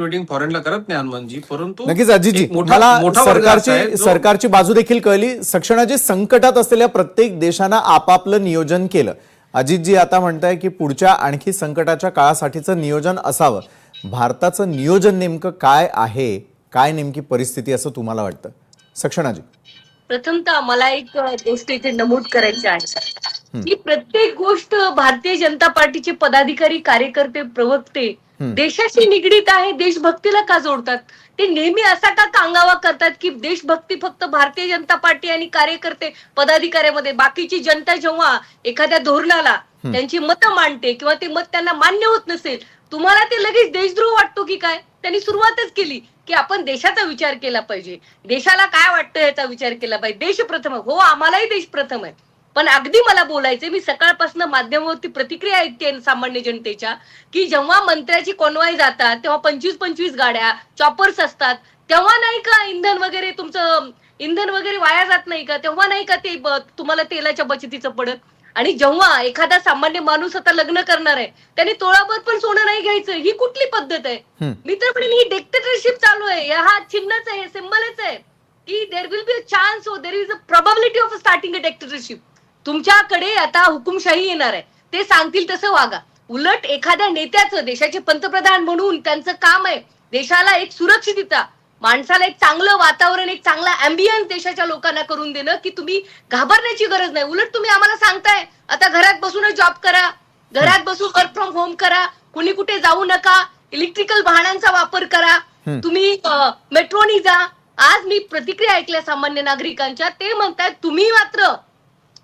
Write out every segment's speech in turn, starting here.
Meeting फॉरेनला करत नाही हनुमानजी, परंतु नक्कीच अजितजी, मला सरकारची बाजू देखील कळली. सक्षणाजी, संकटात असलेल्या प्रत्येक देशानं आपापलं नियोजन केलं. अजितजी आता म्हणताय की पुढच्या आणखी संकटाच्या काळासाठीचं नियोजन असावं. भारताचं नियोजन नेमकं काय आहे, काय नेमकी परिस्थिती असं तुम्हाला वाटतं? सक्षणाजी, प्रथमतः मला एक गोष्ट इथे नमूद करायची आहे की प्रत्येक गोष्ट भारतीय जनता पार्टीचे पदाधिकारी, कार्यकर्ते, प्रवक्ते देशाशी निगडीत आहे, देशभक्तीला का जोडतात? ते नेहमी असा का कांगावा करतात की देशभक्ती फक्त भारतीय जनता पार्टी आणि कार्यकर्ते, पदाधिकाऱ्यामध्ये, बाकीची जनता जेव्हा एखाद्या धोरणाला त्यांची मतं मांडते किंवा ते मत त्यांना मान्य होत नसेल, तुम्हाला ते लगेच देशद्रोह वाटतो की काय? त्यांनी सुरुवातच केली की आपण देशाचा विचार केला पाहिजे, देशाला काय वाटतं याचा विचार केला पाहिजे, देश प्रथम आहे. हो, आम्हालाही देश प्रथम आहे, पण अगदी मला बोलायचंय, मी सकाळपासून माध्यमावरती प्रतिक्रिया ऐकते सामान्य जनतेच्या, की जेव्हा मंत्र्याची कॉन्वॉय जातात तेव्हा 25-25 गाड्या, चॉपर्स असतात, तेव्हा नाही का इंधन वगैरे, तुमचं इंधन वगैरे वाया जात नाही का? तेव्हा नाही का ते तुम्हाला तेलाच्या बचतीचं पडत? आणि जेव्हा एखादा सामान्य माणूस आता लग्न करणार आहे, त्याने तोळाभर पण सोनं नाही घ्यायचं, ही कुठली पद्धत आहे? मी तर म्हणेन ही डिक्टेटरशिप चालू आहे. हा चिन्हच आहे, सिम्बलच आहे की there will be a chance, और there is a probability of starting a dictatorship. तुमच्याकडे आता हुकुमशाही येणार आहे, ते सांगतील तसं वागा. उलट एखाद्या नेत्याचं, देशाचे पंतप्रधान म्हणून त्यांचं काम आहे देशाला एक सुरक्षितता, माणसाला एक चांगलं वातावरण, एक चांगला अँबियन्स देशाच्या लोकांना करून देणं, की तुम्ही घाबरण्याची गरज नाही. उलट तुम्ही आम्हाला सांगताय आता घरात बसूनच जॉब करा, घरात बसून वर्क फ्रॉम होम करा, कुणी कुठे जाऊ नका, इलेक्ट्रिकल वाहनांचा वापर करा, तुम्ही मेट्रोनी जा. आज मी प्रतिक्रिया ऐकल्या सामान्य नागरिकांच्या, ते म्हणतात तुम्ही मात्र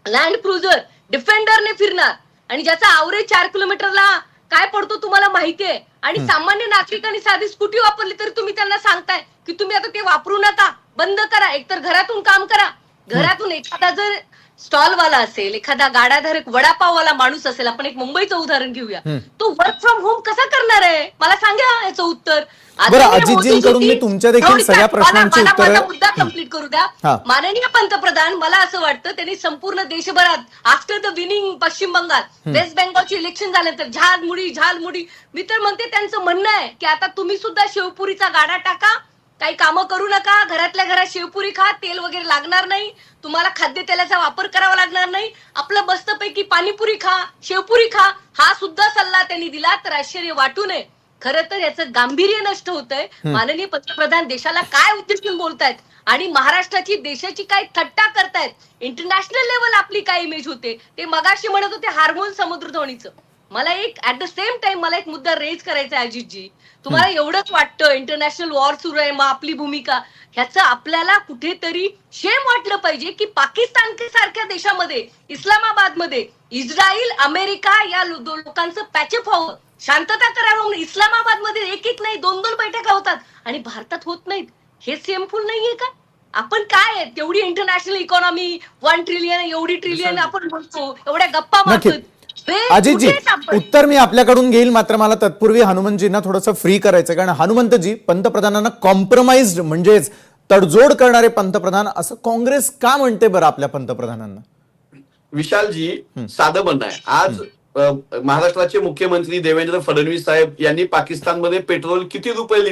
लँड क्रुझर डिफेंडरने फिरणार आणि ज्याचा ॲव्हरेज 4 किलोमीटरला काय पडतो तुम्हाला माहितीये, आणि सामान्य नागरिकांनी साधी स्कूटी वापरली तरी तुम्ही त्यांना सांगताय की तुम्ही आता ते वापरू नका, बंद करा, एकतर घरातून काम करा. घरातून एखादा जर स्टॉलवाला असेल, एखादा गाडाधारक, वडापाववाला माणूस असेल, आपण एक मुंबईचं उदाहरण घेऊया, तो वर्क फ्रॉम होम कसा करणार आहे? मला सांगा याचं उत्तर. बरं, अजितजींकडून मी तुमच्या देखील सगळ्या प्रश्नांची उत्तरं मुद्दा कंप्लीट करू द्या. माननीय पंतप्रधान, मला असं वाटतं त्यांनी संपूर्ण देशभरात आफ्टर द विनिंग पश्चिम बंगाल, वेस्ट बेंगॉलची इलेक्शन झाल्यानंतर झालमुडी, मी तर म्हणते त्यांचं म्हणणं आहे की आता तुम्ही सुद्धा शेवपुरीचा गाडा टाका, काही कामं करू नका, घरातल्या घरात शेवपुरी खा, तेल वगैरे लागणार नाही, तुम्हाला खाद्यतेलाचा वापर करावा लागणार नाही, आपलं मस्तपैकी पाणीपुरी खा, शेवपुरी खा. हा सुद्धा सल्ला त्यांनी दिला तर आश्चर्य वाटू नये. खरं तर याचं गांभीर्य नष्ट होतंय. माननीय पंतप्रधान देशाला काय उद्देशून बोलतायत आणि महाराष्ट्राची, देशाची काय थट्टा करतायत, इंटरनॅशनल लेवल आपली काय इमेज होते, ते मगाशी म्हणत होते हार्मोन समुद्रधोणीचं. मला एक ऍट द सेम टाइम मला एक मुद्दा रेज करायचा आहे अजितजी. तुम्हाला एवढंच वाटतं इंटरनॅशनल वॉर सुरू आहे, मग आपली भूमिका, ह्याचं आपल्याला कुठेतरी शेम वाटलं पाहिजे की पाकिस्तान सारख्या देशामध्ये, इस्लामाबादमध्ये इस्रायल, अमेरिका या लोकांचं पॅचअप व्हावं, शांतता करावं म्हणून इस्लामाबादमध्ये एक नाही 2-2 बैठका होतात आणि भारतात होत नाहीत. हे सेमफुल नाहीये का? आपण काय आहे, तेवढी इंटरनॅशनल इकॉनॉमी 1 ट्रिलियन, एवढी ट्रिलियन आपण म्हणतो, एवढ्या गप्पा मारतो. अजितजी, उत्तर मी आपल्याकडून घेईल, मात्र मला तत्पूर्वी हनुमंतजींना थोडंसं फ्री करायचं, कारण हनुमंतजी, पंतप्रधानांना कॉम्प्रोमाइज्ड म्हणजेच तडजोड करणारे पंतप्रधान असं काँग्रेस का म्हणते बरं आपल्या पंतप्रधानांना? विशालजी, साधं म्हणणं आहे. आज महाराष्ट्राचे मुख्यमंत्री देवेंद्र फडणवीस साहेब यांनी पाकिस्तानमध्ये पेट्रोल किती रुपये